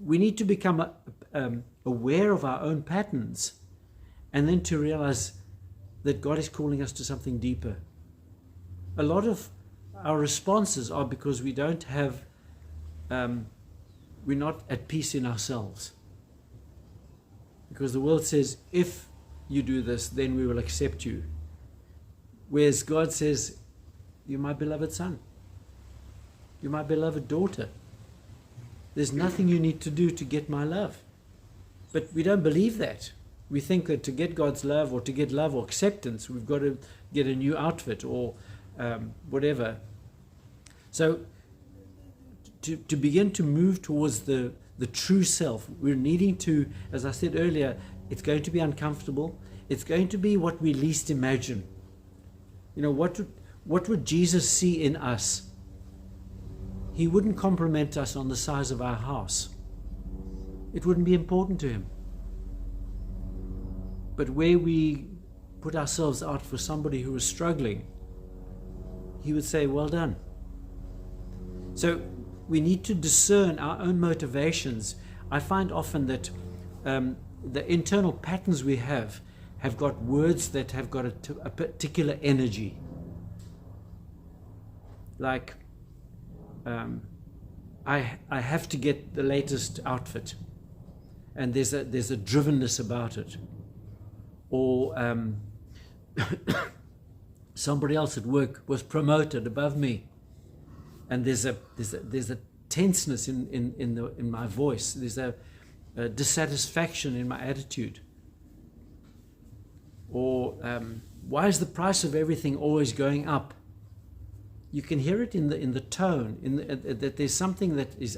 we need to become aware of our own patterns, and then to realize that God is calling us to something deeper. A lot of our responses are because we don't have, we're not at peace in ourselves. Because the world says, if you do this, then we will accept you. Whereas God says, you're my beloved son. You're my beloved daughter. There's nothing you need to do to get my love. But we don't believe that. We think that to get God's love, or to get love or acceptance, we've got to get a new outfit or whatever. So to begin to move towards the true self, we're needing to, as I said earlier, it's going to be uncomfortable. It's going to be what we least imagine. You know, what would Jesus see in us? He wouldn't compliment us on the size of our house. It wouldn't be important to him. But where we put ourselves out for somebody who is struggling, he would say, well done. So we need to discern our own motivations. I find often that the internal patterns we have got words that have got a particular energy. Like, I have to get the latest outfit, and there's a drivenness about it. Or somebody else at work was promoted above me, and there's a tenseness in my voice. There's a dissatisfaction in my attitude. Or why is the price of everything always going up? You can hear it in the tone, that there's something that is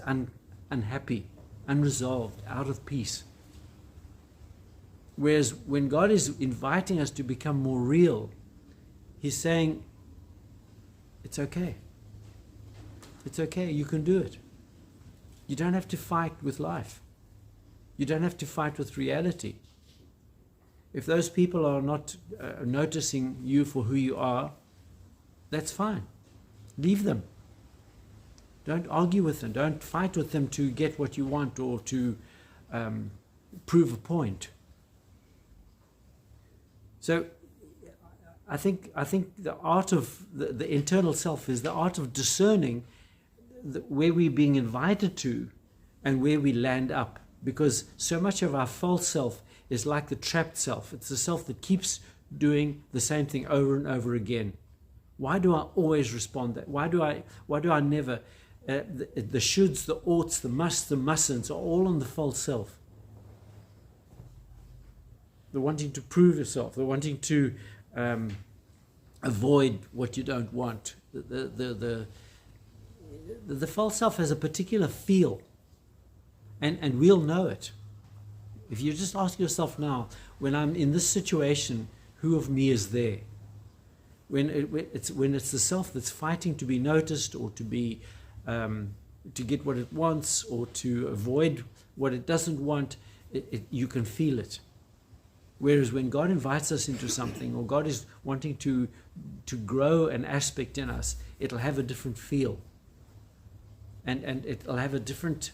unhappy, unresolved, out of peace. Whereas when God is inviting us to become more real, he's saying, it's okay. It's okay, you can do it. You don't have to fight with life. You don't have to fight with reality. If those people are not noticing you for who you are, that's fine. Leave them. Don't argue with them. Don't fight with them to get what you want or to prove a point. So I think the art of the internal self is the art of discerning where we're being invited to and where we land up. Because so much of our false self is like the trapped self. It's the self that keeps doing the same thing over and over again. Why do I always respond that? Why do I never? The shoulds, the oughts, the musts, the mustn'ts are all on the false self. The wanting to prove yourself, the wanting to avoid what you don't want. The false self has a particular feel, and we'll know it. If you just ask yourself now, when I'm in this situation, who of me is there? When it's the self that's fighting to be noticed, or to be to get what it wants, or to avoid what it doesn't want, you can feel it. Whereas when God invites us into something, or God is wanting to grow an aspect in us, it'll have a different feel, and it'll have a different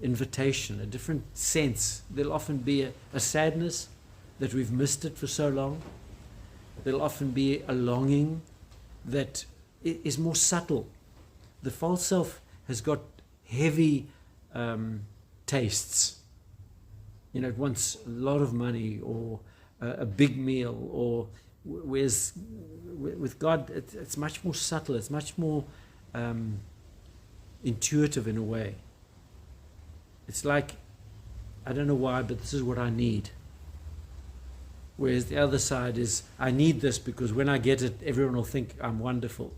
invitation, a different sense. There'll often be a sadness that we've missed it for so long. There'll often be a longing that is more subtle. The false self has got heavy tastes. You know, it wants a lot of money, or a big meal, or whereas with God, it's much more subtle. It's much more intuitive in a way. It's like, I don't know why, but this is what I need. Whereas the other side is, I need this because when I get it, everyone will think I'm wonderful.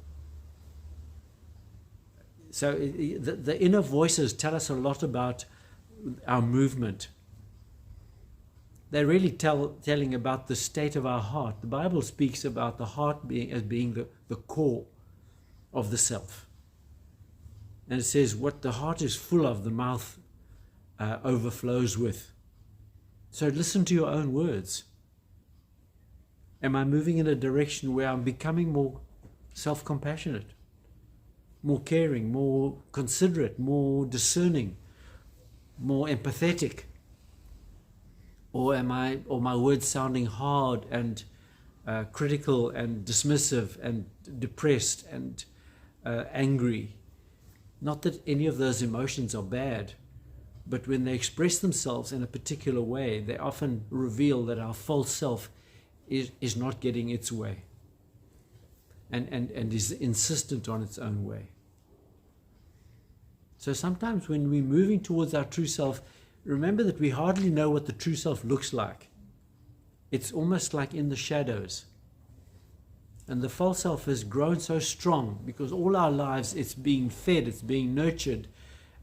So the inner voices tell us a lot about our movement. They're really telling about the state of our heart. The Bible speaks about the heart being the core of the self. And it says, what the heart is full of, the mouth overflows with. So listen to your own words. Am I moving in a direction where I'm becoming more self-compassionate, more caring, more considerate, more discerning? more empathetic? Or or my words sounding hard and critical and dismissive and depressed and angry? Not that any of those emotions are bad, but when they express themselves in a particular way, they often reveal that our false self is not getting its way and is insistent on its own way. So sometimes when we're moving towards our true self, remember that we hardly know what the true self looks like. It's almost like in the shadows. And the false self has grown so strong because all our lives it's being fed, it's being nurtured,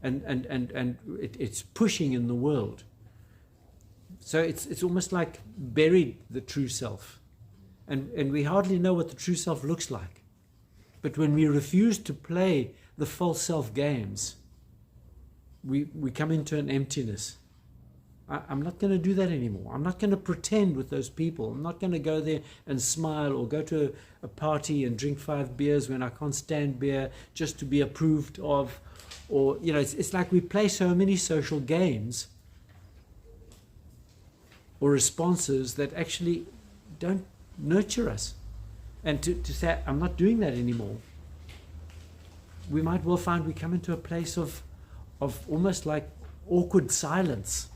and it's pushing in the world. So it's almost like buried the true self. And we hardly know what the true self looks like. But when we refuse to play the false self games, we come into an emptiness. I'm not going to do that anymore. I'm not going to pretend with those people. I'm not going to go there and smile or go to a party and drink 5 beers when I can't stand beer just to be approved of. Or, it's like we play so many social games or responses that actually don't nurture us. And to say, I'm not doing that anymore, we might well find we come into a place of almost like awkward silence.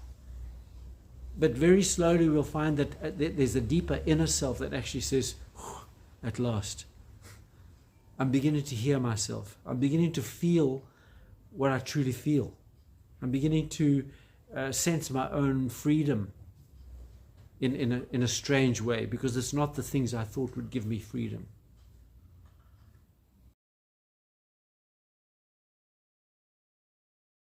But very slowly we'll find that there's a deeper inner self that actually says, at last, I'm beginning to hear myself. I'm beginning to feel what I truly feel. I'm beginning to sense my own freedom in a strange way, because it's not the things I thought would give me freedom.